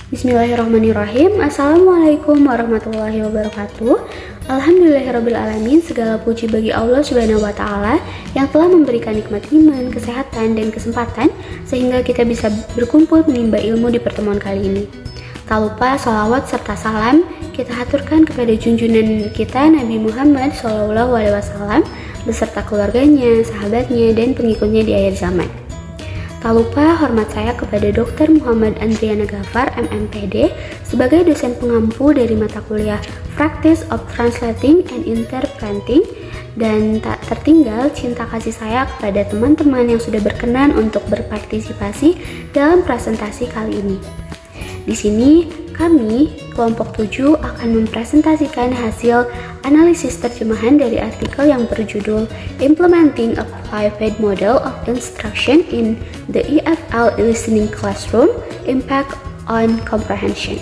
Bismillahirrahmanirrahim. Assalamualaikum warahmatullahi wabarakatuh. Alhamdulillahirrabbilalamin. Segala puji bagi Allah Subhanahu wa Ta'ala yang telah memberikan nikmat iman, kesehatan, dan kesempatan sehingga kita bisa berkumpul menimba ilmu di pertemuan kali ini. Tak lupa salawat serta salam kita haturkan kepada junjungan kita Nabi Muhammad SAW beserta keluarganya, sahabatnya, dan pengikutnya di akhir zaman. Tak lupa hormat saya kepada Dr. Muhammad Andriana Gafar, MMPD, sebagai dosen pengampu dari mata kuliah Practice of Translating and Interpreting, dan tak tertinggal cinta kasih saya kepada teman-teman yang sudah berkenan untuk berpartisipasi dalam presentasi kali ini. Di sini, kami, kelompok 7, akan mempresentasikan hasil analisis terjemahan dari artikel yang berjudul Implementing a Flipped Model of Instruction in the EFL Listening Classroom, Impact on Comprehension.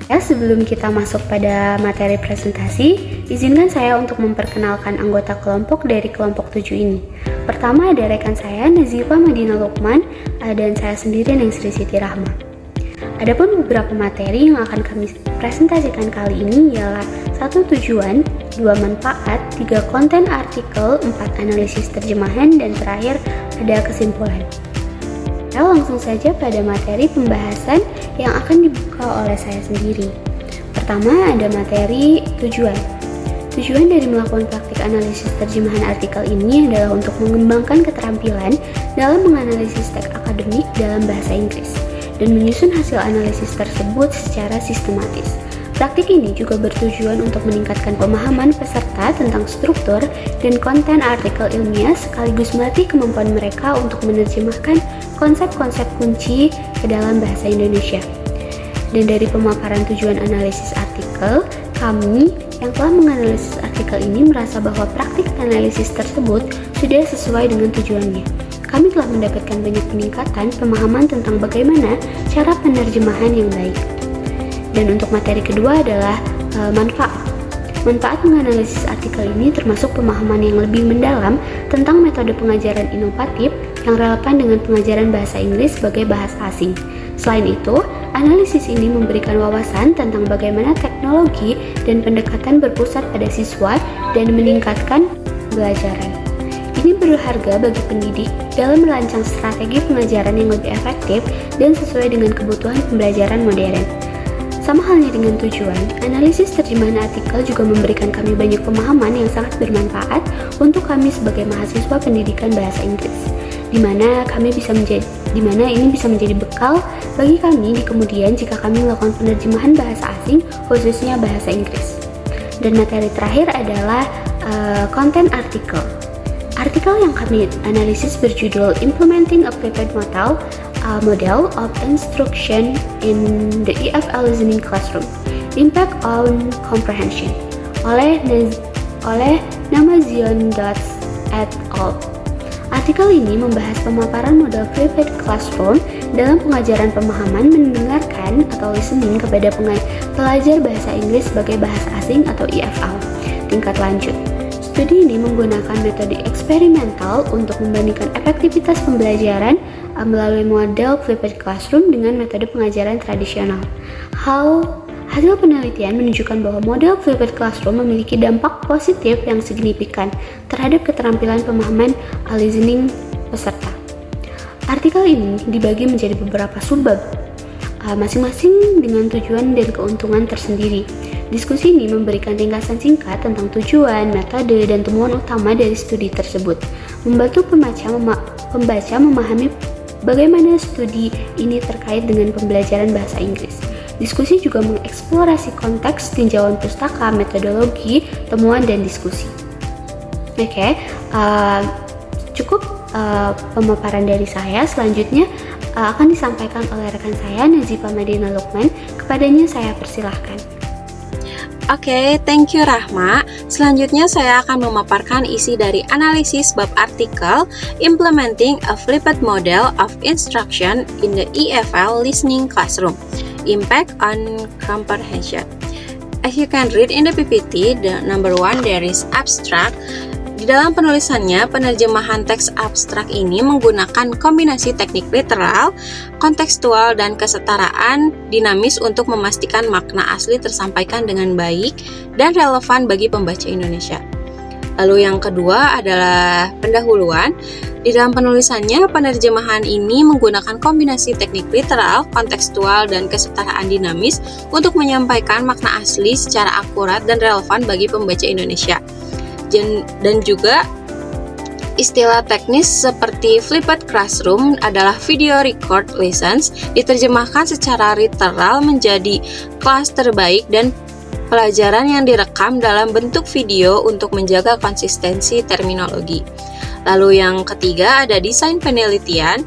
Ya, sebelum kita masuk pada materi presentasi, izinkan saya untuk memperkenalkan anggota kelompok dari kelompok 7 ini. Pertama ada rekan saya, Nazifa Madina Lukman, dan saya sendiri, Ningsri Siti Rahma. Adapun beberapa materi yang akan kami presentasikan kali ini ialah 1 tujuan, 2 manfaat, 3 konten artikel, 4 analisis terjemahan, dan terakhir ada kesimpulan. Kita langsung saja pada materi pembahasan yang akan dibuka oleh saya sendiri. Pertama ada materi tujuan. Tujuan dari melakukan praktik analisis terjemahan artikel ini adalah untuk mengembangkan keterampilan dalam menganalisis teks akademik dalam bahasa Inggris dan menyusun hasil analisis tersebut secara sistematis. Praktik ini juga bertujuan untuk meningkatkan pemahaman peserta tentang struktur dan konten artikel ilmiah sekaligus melatih kemampuan mereka untuk menerjemahkan konsep-konsep kunci ke dalam bahasa Indonesia. Dan dari pemaparan tujuan analisis artikel, kami yang telah menganalisis artikel ini merasa bahwa praktik analisis tersebut sudah sesuai dengan tujuannya. Kami telah mendapatkan banyak peningkatan pemahaman tentang bagaimana cara penerjemahan yang baik. Dan untuk materi kedua adalah manfaat. Manfaat menganalisis artikel ini termasuk pemahaman yang lebih mendalam tentang metode pengajaran inovatif yang relevan dengan pengajaran bahasa Inggris sebagai bahasa asing. Selain itu, analisis ini memberikan wawasan tentang bagaimana teknologi dan pendekatan berpusat pada siswa dan meningkatkan pembelajaran. Ini berharga bagi pendidik dalam merancang strategi pengajaran yang lebih efektif dan sesuai dengan kebutuhan pembelajaran modern. Sama halnya dengan tujuan, analisis terjemahan artikel juga memberikan kami banyak pemahaman yang sangat bermanfaat untuk kami sebagai mahasiswa pendidikan bahasa Inggris, di mana ini bisa menjadi bekal bagi kami di kemudian jika kami melakukan penerjemahan bahasa asing, khususnya bahasa Inggris. Dan materi terakhir adalah konten artikel. Artikel yang kami analisis berjudul Implementing a Flipped Model of Instruction in the EFL Listening Classroom, Impact on Comprehension oleh Namazion Dots et al. Artikel ini membahas pemaparan model flipped classroom dalam pengajaran pemahaman mendengarkan atau listening kepada pelajar bahasa Inggris sebagai bahasa asing atau EFL tingkat lanjut. Studi ini menggunakan metode eksperimental untuk membandingkan efektivitas pembelajaran melalui model flipped classroom dengan metode pengajaran tradisional. Hasil penelitian menunjukkan bahwa model flipped classroom memiliki dampak positif yang signifikan terhadap keterampilan pemahaman listening peserta. Artikel ini dibagi menjadi beberapa subbab, masing-masing dengan tujuan dan keuntungan tersendiri. Diskusi ini memberikan ringkasan singkat tentang tujuan, metode, dan temuan utama dari studi tersebut, membantu pembaca memahami bagaimana studi ini terkait dengan pembelajaran bahasa Inggris. Diskusi juga mengeksplorasi konteks tinjauan pustaka, metodologi, temuan, dan diskusi. Cukup pemaparan dari saya. Selanjutnya akan disampaikan oleh rekan saya, Nazifa Madina Lukman. Kepadanya saya persilahkan. Oke, thank you Rahma. Selanjutnya saya akan memaparkan isi dari analisis bab artikel Implementing a Flipped Model of Instruction in the EFL Listening Classroom, Impact on Comprehension. As you can read in the PPT, the number 1 there is abstract. di dalam penulisannya, penerjemahan teks abstrak ini menggunakan kombinasi teknik literal, kontekstual, dan kesetaraan dinamis untuk memastikan makna asli tersampaikan dengan baik dan relevan bagi pembaca Indonesia. Lalu yang kedua adalah pendahuluan. Di dalam penulisannya, penerjemahan ini menggunakan kombinasi teknik literal, kontekstual, dan kesetaraan dinamis untuk menyampaikan makna asli secara akurat dan relevan bagi pembaca Indonesia. Dan juga istilah teknis seperti flipped classroom adalah video record lessons diterjemahkan secara literal menjadi kelas terbaik dan pelajaran yang direkam dalam bentuk video untuk menjaga konsistensi terminologi. Lalu yang ketiga ada desain penelitian.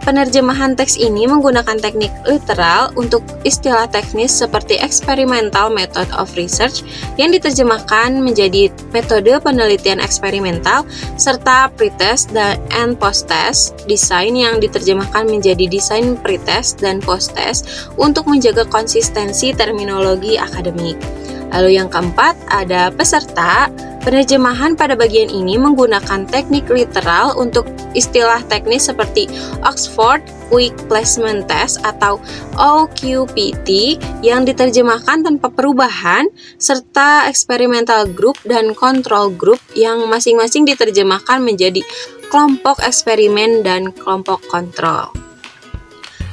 Penerjemahan teks ini menggunakan teknik literal untuk istilah teknis seperti experimental method of research yang diterjemahkan menjadi metode penelitian eksperimental serta pretest dan posttest, desain yang diterjemahkan menjadi desain pretest dan posttest untuk menjaga konsistensi terminologi akademik. Lalu yang keempat ada peserta. Penerjemahan pada bagian ini menggunakan teknik literal untuk istilah teknis seperti Oxford Quick Placement Test atau OQPT yang diterjemahkan tanpa perubahan, serta experimental group dan control group yang masing-masing diterjemahkan menjadi kelompok eksperimen dan kelompok kontrol.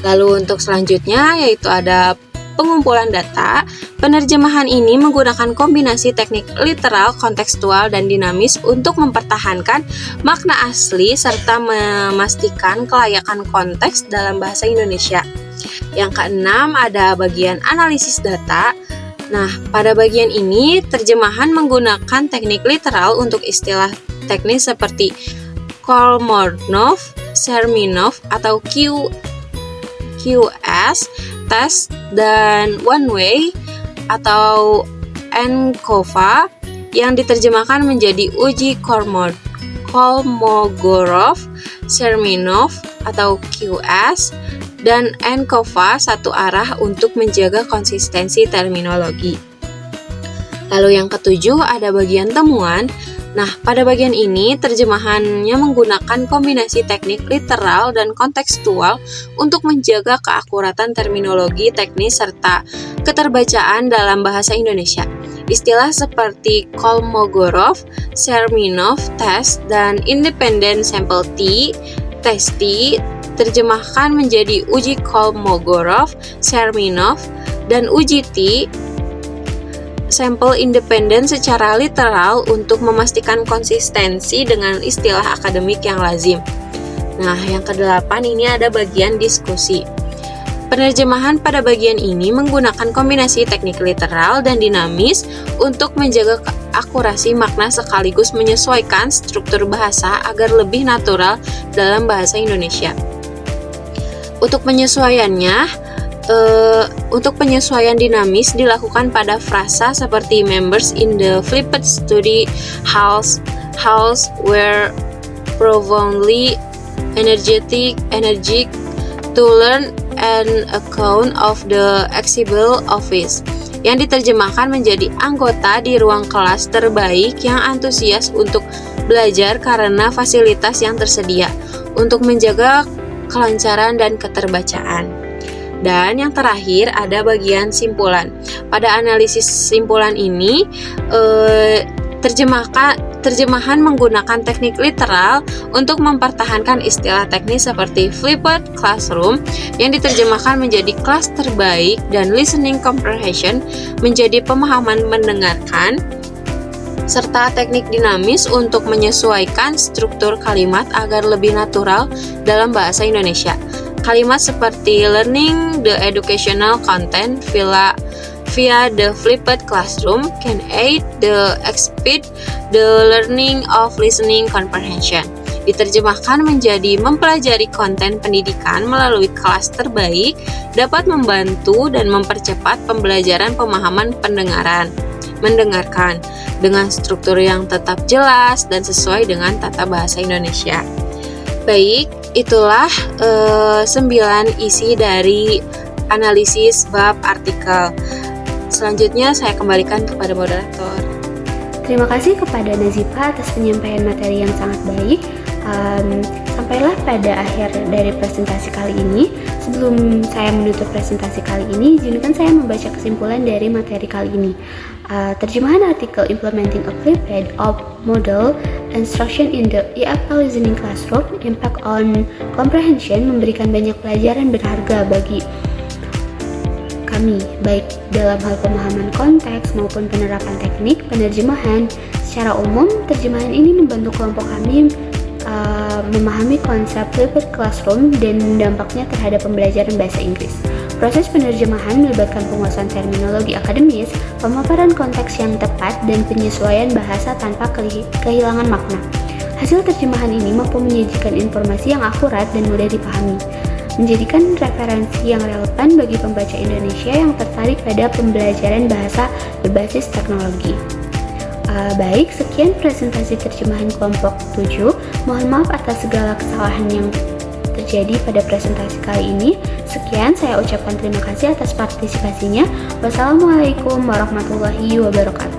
Lalu untuk selanjutnya yaitu ada pengumpulan data. Penerjemahan ini menggunakan kombinasi teknik literal, kontekstual, dan dinamis untuk mempertahankan makna asli serta memastikan kelayakan konteks dalam bahasa Indonesia. Yang keenam ada bagian analisis data. Nah, pada bagian ini terjemahan menggunakan teknik literal untuk istilah teknis seperti Kolmogorov, Chermynov atau QS, test, dan one way atau ENCOVA yang diterjemahkan menjadi uji Kolmogorov, Chermynov atau QS, dan ENCOVA satu arah untuk menjaga konsistensi terminologi. Lalu yang ketujuh ada bagian temuan. Nah, pada bagian ini terjemahannya menggunakan kombinasi teknik literal dan kontekstual untuk menjaga keakuratan terminologi teknis serta keterbacaan dalam bahasa Indonesia. Istilah seperti Kolmogorov, Chermynov test, dan independent sample T, test T, terjemahkan menjadi uji Kolmogorov, Chermynov, dan uji T, sampel independen secara literal untuk memastikan konsistensi dengan istilah akademik yang lazim. Nah, yang kedelapan ini ada bagian diskusi. Penerjemahan pada bagian ini menggunakan kombinasi teknik literal dan dinamis untuk menjaga akurasi makna sekaligus menyesuaikan struktur bahasa agar lebih natural dalam bahasa Indonesia. Untuk penyesuaian dinamis dilakukan pada frasa seperti members in the flipped study house were profoundly energetic to learn an account of the exhibit office, yang diterjemahkan menjadi anggota di ruang kelas terbaik yang antusias untuk belajar karena fasilitas yang tersedia untuk menjaga kelancaran dan keterbacaan. Dan yang terakhir ada bagian simpulan. Pada analisis simpulan ini terjemahan menggunakan teknik literal untuk mempertahankan istilah teknis seperti flipped classroom yang diterjemahkan menjadi kelas terbaik dan listening comprehension menjadi pemahaman mendengarkan, serta teknik dinamis untuk menyesuaikan struktur kalimat agar lebih natural dalam bahasa Indonesia. Kalimat seperti learning the educational content via the flipped classroom can aid the expedite the learning of listening comprehension. Diterjemahkan menjadi mempelajari konten pendidikan melalui kelas terbaik dapat membantu dan mempercepat pembelajaran pemahaman mendengarkan dengan struktur yang tetap jelas dan sesuai dengan tata bahasa Indonesia. Baik, itulah 9 isi dari analisis bab artikel. Selanjutnya saya kembalikan kepada moderator. Terima kasih kepada Nazifa atas penyampaian materi yang sangat baik. Sampailah pada akhir dari presentasi kali ini. Sebelum saya menutup presentasi kali ini, izinkan saya membaca kesimpulan dari materi kali ini. Terjemahan artikel Implementing a Flipped Model Instruction in the EFL Listening Classroom Impact on Comprehension memberikan banyak pelajaran berharga bagi kami, baik dalam hal pemahaman konteks maupun penerapan teknik penerjemahan. Secara umum, terjemahan ini membantu kelompok kami memahami konsep flipped classroom dan dampaknya terhadap pembelajaran bahasa Inggris. Proses penerjemahan melibatkan penguasaan terminologi akademis, pemaparan konteks yang tepat, dan penyesuaian bahasa tanpa kehilangan makna. Hasil terjemahan ini mampu menyajikan informasi yang akurat dan mudah dipahami, menjadikan referensi yang relevan bagi pembaca Indonesia yang tertarik pada pembelajaran bahasa berbasis teknologi. Baik, sekian presentasi terjemahan kelompok 7. Mohon maaf atas segala kesalahan yang terjadi pada presentasi kali ini. Sekian, saya ucapkan terima kasih atas partisipasinya. Wassalamualaikum warahmatullahi wabarakatuh.